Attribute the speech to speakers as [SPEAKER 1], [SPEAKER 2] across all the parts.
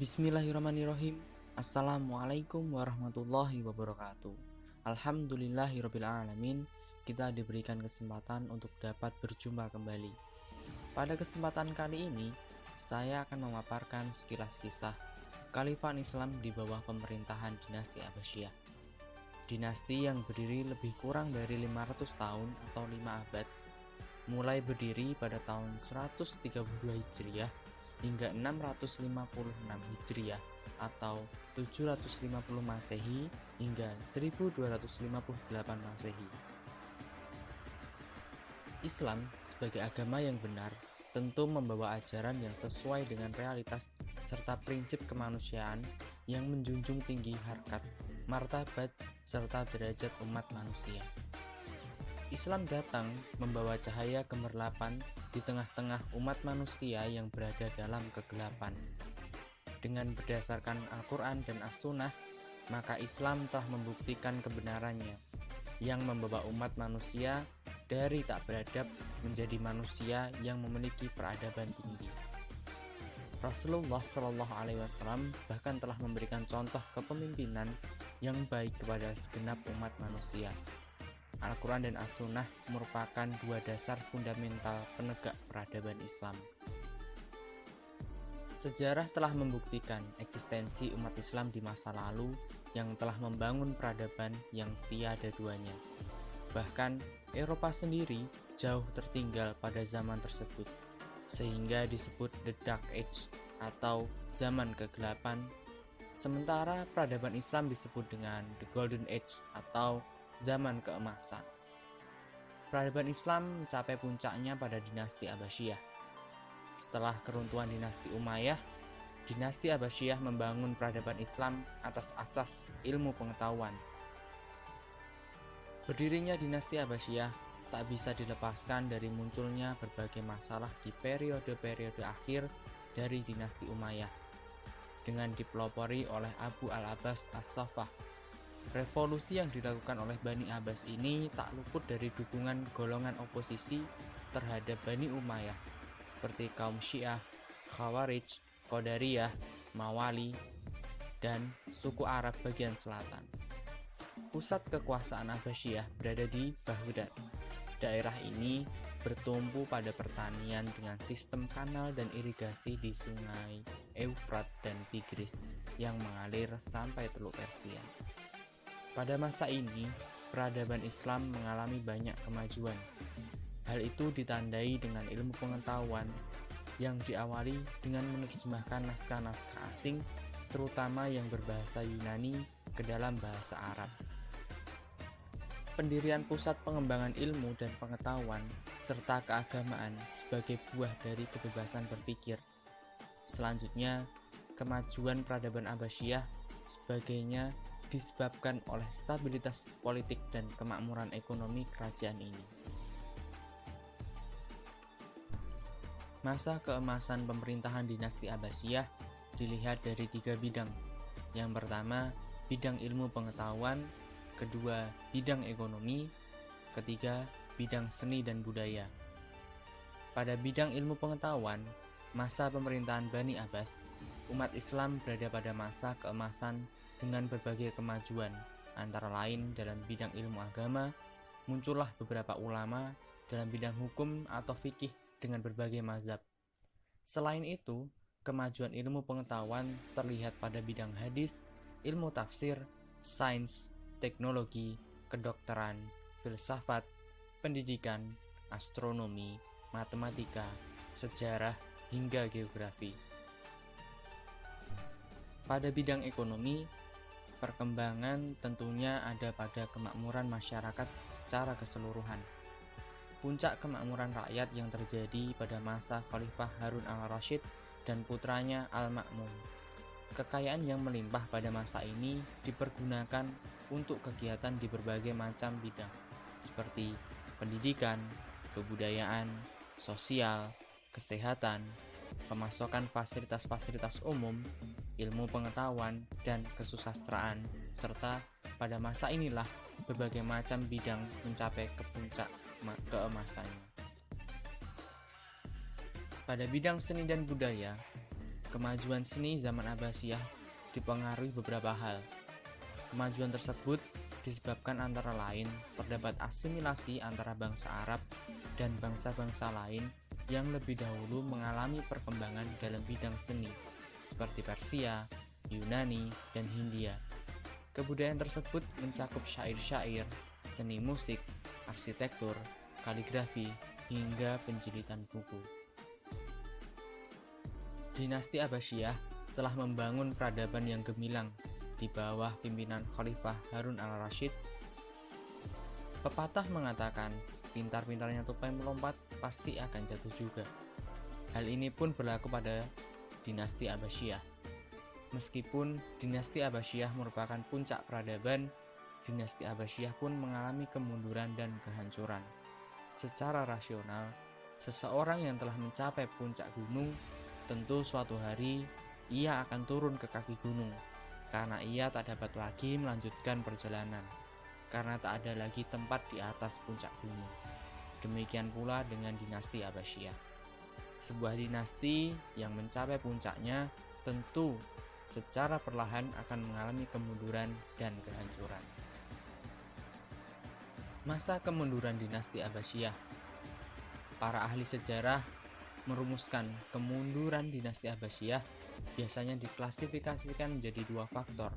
[SPEAKER 1] Bismillahirrahmanirrahim. Assalamualaikum warahmatullahi wabarakatuh. Alhamdulillahirabbil alamin. Kita diberikan kesempatan untuk dapat berjumpa kembali. Pada kesempatan kali ini, saya akan memaparkan sekilas kisah Kekhalifahan Islam di bawah pemerintahan dinasti Abbasiyah. Dinasti yang berdiri lebih kurang dari 500 tahun atau 5 abad, mulai berdiri pada tahun 132 Hijriah hingga 656 Hijriah atau 750 Masehi hingga 1258 Masehi. Islam sebagai agama yang benar tentu membawa ajaran yang sesuai dengan realitas serta prinsip kemanusiaan yang menjunjung tinggi harkat, martabat, serta derajat umat manusia. Islam datang membawa cahaya gemerlapan di tengah-tengah umat manusia yang berada dalam kegelapan. Dengan berdasarkan Al-Quran dan As-Sunnah, maka Islam telah membuktikan kebenarannya, yang membawa umat manusia dari tak beradab menjadi manusia yang memiliki peradaban tinggi. Rasulullah Shallallahu Alaihi Wasallam bahkan telah memberikan contoh kepemimpinan yang baik kepada segenap umat manusia. Al-Quran dan As-Sunnah merupakan dua dasar fundamental penegak peradaban Islam. Sejarah telah membuktikan eksistensi umat Islam di masa lalu yang telah membangun peradaban yang tiada duanya. Bahkan Eropa sendiri jauh tertinggal pada zaman tersebut, sehingga disebut The Dark Age atau zaman kegelapan, sementara peradaban Islam disebut dengan The Golden Age atau zaman keemasan. Peradaban Islam mencapai puncaknya pada dinasti Abbasiyah. Setelah keruntuhan dinasti Umayyah, dinasti Abbasiyah membangun peradaban Islam atas asas ilmu pengetahuan. Berdirinya dinasti Abbasiyah tak bisa dilepaskan dari munculnya berbagai masalah di periode-periode akhir dari dinasti Umayyah, dengan dipelopori oleh Abu al-Abbas as-Saffah. Revolusi yang dilakukan oleh Bani Abbas ini tak luput dari dukungan golongan oposisi terhadap Bani Umayyah seperti kaum Syiah, Khawarij, Qadariyah, Mawali, dan suku Arab bagian selatan. Pusat kekuasaan Abbasiyah berada di Baghdad. Daerah ini bertumpu pada pertanian dengan sistem kanal dan irigasi di sungai Eufrat dan Tigris yang mengalir sampai Teluk Persia. Pada masa ini, peradaban Islam mengalami banyak kemajuan. Hal itu ditandai dengan ilmu pengetahuan yang diawali dengan menerjemahkan naskah-naskah asing, terutama yang berbahasa Yunani, ke dalam bahasa Arab. Pendirian pusat pengembangan ilmu dan pengetahuan serta keagamaan sebagai buah dari kebebasan berpikir. Selanjutnya, kemajuan peradaban Abbasiyah sebagainya disebabkan oleh stabilitas politik dan kemakmuran ekonomi kerajaan ini. Masa keemasan pemerintahan dinasti Abbasiyah dilihat dari 3 bidang. Yang pertama, bidang ilmu pengetahuan, kedua, bidang ekonomi, ketiga, bidang seni dan budaya. Pada bidang ilmu pengetahuan, masa pemerintahan Bani Abbas, umat Islam berada pada masa keemasan dengan berbagai kemajuan, antara lain dalam bidang ilmu agama, muncullah beberapa ulama dalam bidang hukum atau fikih dengan berbagai mazhab. Selain itu, kemajuan ilmu pengetahuan terlihat pada bidang hadis, ilmu tafsir, sains, teknologi, kedokteran, filsafat, pendidikan, astronomi, matematika, sejarah, hingga geografi. Pada bidang ekonomi, perkembangan tentunya ada pada kemakmuran masyarakat secara keseluruhan. Puncak kemakmuran rakyat yang terjadi pada masa Khalifah Harun al-Rasyid dan putranya Al-Ma'mun. Kekayaan yang melimpah pada masa ini dipergunakan untuk kegiatan di berbagai macam bidang, seperti pendidikan, kebudayaan, sosial, kesehatan, pemasokan fasilitas-fasilitas umum, ilmu pengetahuan, dan kesusastraan, serta pada masa inilah berbagai macam bidang mencapai ke puncak keemasannya. Pada bidang seni dan budaya, Kemajuan seni zaman Abbasiyah dipengaruhi beberapa hal. Kemajuan tersebut disebabkan antara lain terdapat asimilasi antara bangsa Arab dan bangsa-bangsa lain yang lebih dahulu mengalami perkembangan dalam bidang seni, seperti Persia, Yunani, dan Hindia. Kebudayaan tersebut mencakup syair-syair, seni musik, arsitektur, kaligrafi, hingga penjilitan buku. Dinasti Abbasiyah telah membangun peradaban yang gemilang di bawah pimpinan Khalifah Harun al-Rasyid. Pepatah mengatakan, pintar-pintarnya tupai melompat pasti akan jatuh juga. Hal ini pun berlaku pada dinasti Abbasiyah. Meskipun dinasti Abbasiyah merupakan puncak peradaban, dinasti Abbasiyah pun mengalami kemunduran dan kehancuran. Secara rasional, seseorang yang telah mencapai puncak gunung, tentu suatu hari ia akan turun ke kaki gunung, karena ia tak dapat lagi melanjutkan perjalanan, karena tak ada lagi tempat di atas puncak gunung. Demikian pula dengan dinasti Abbasiyah. Sebuah dinasti yang mencapai puncaknya tentu secara perlahan akan mengalami kemunduran dan kehancuran. Masa kemunduran dinasti Abbasiyah. Para ahli sejarah merumuskan kemunduran dinasti Abbasiyah biasanya diklasifikasikan menjadi dua faktor.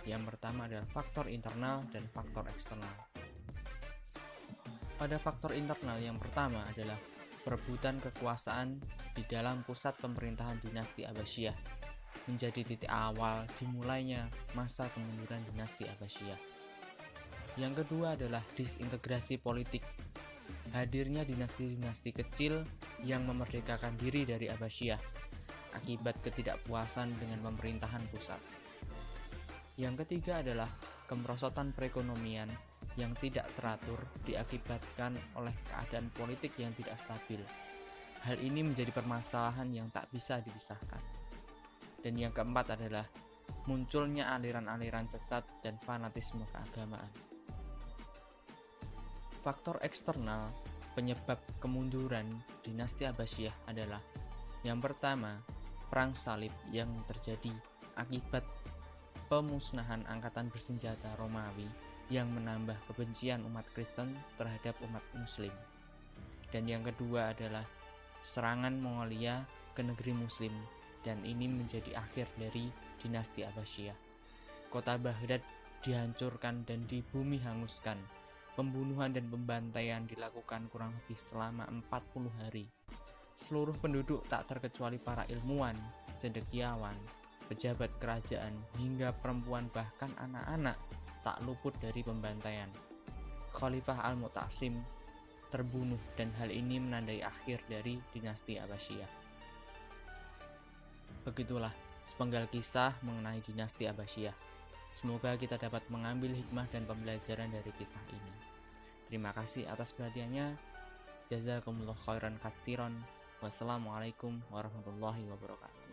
[SPEAKER 1] Yang pertama adalah faktor internal dan faktor eksternal. Pada faktor internal yang pertama adalah perebutan kekuasaan di dalam pusat pemerintahan dinasti Abbasiyah, menjadi titik awal dimulainya masa kemunduran dinasti Abbasiyah. Yang kedua adalah disintegrasi politik. Hadirnya dinasti-dinasti kecil yang memerdekakan diri dari Abbasiyah akibat ketidakpuasan dengan pemerintahan pusat. Yang ketiga adalah kemerosotan perekonomian yang tidak teratur diakibatkan oleh keadaan politik yang tidak stabil. Hal ini menjadi permasalahan yang tak bisa dipisahkan. Dan yang keempat adalah munculnya aliran-aliran sesat dan fanatisme keagamaan. Faktor eksternal penyebab kemunduran dinasti Abbasiyah adalah yang pertama, perang salib yang terjadi akibat pemusnahan angkatan bersenjata Romawi yang menambah kebencian umat Kristen terhadap umat Muslim. Dan yang kedua adalah serangan Mongolia ke negeri Muslim, dan ini menjadi akhir dari dinasti Abbasiyah. Kota Baghdad dihancurkan dan di bumi hanguskan. Pembunuhan dan pembantaian dilakukan kurang lebih selama 40 hari. Seluruh penduduk tak terkecuali para ilmuwan, cendekiawan, pejabat kerajaan, hingga perempuan bahkan anak-anak tak luput dari pembantaian. Khalifah Al-Mu'tasim terbunuh dan hal ini menandai akhir dari dinasti Abbasiyah. Begitulah sepenggal kisah mengenai dinasti Abbasiyah. Semoga kita dapat mengambil hikmah dan pembelajaran dari kisah ini. Terima kasih atas perhatiannya. Jazakumullah khairan katsiran. Wassalamualaikum warahmatullahi wabarakatuh.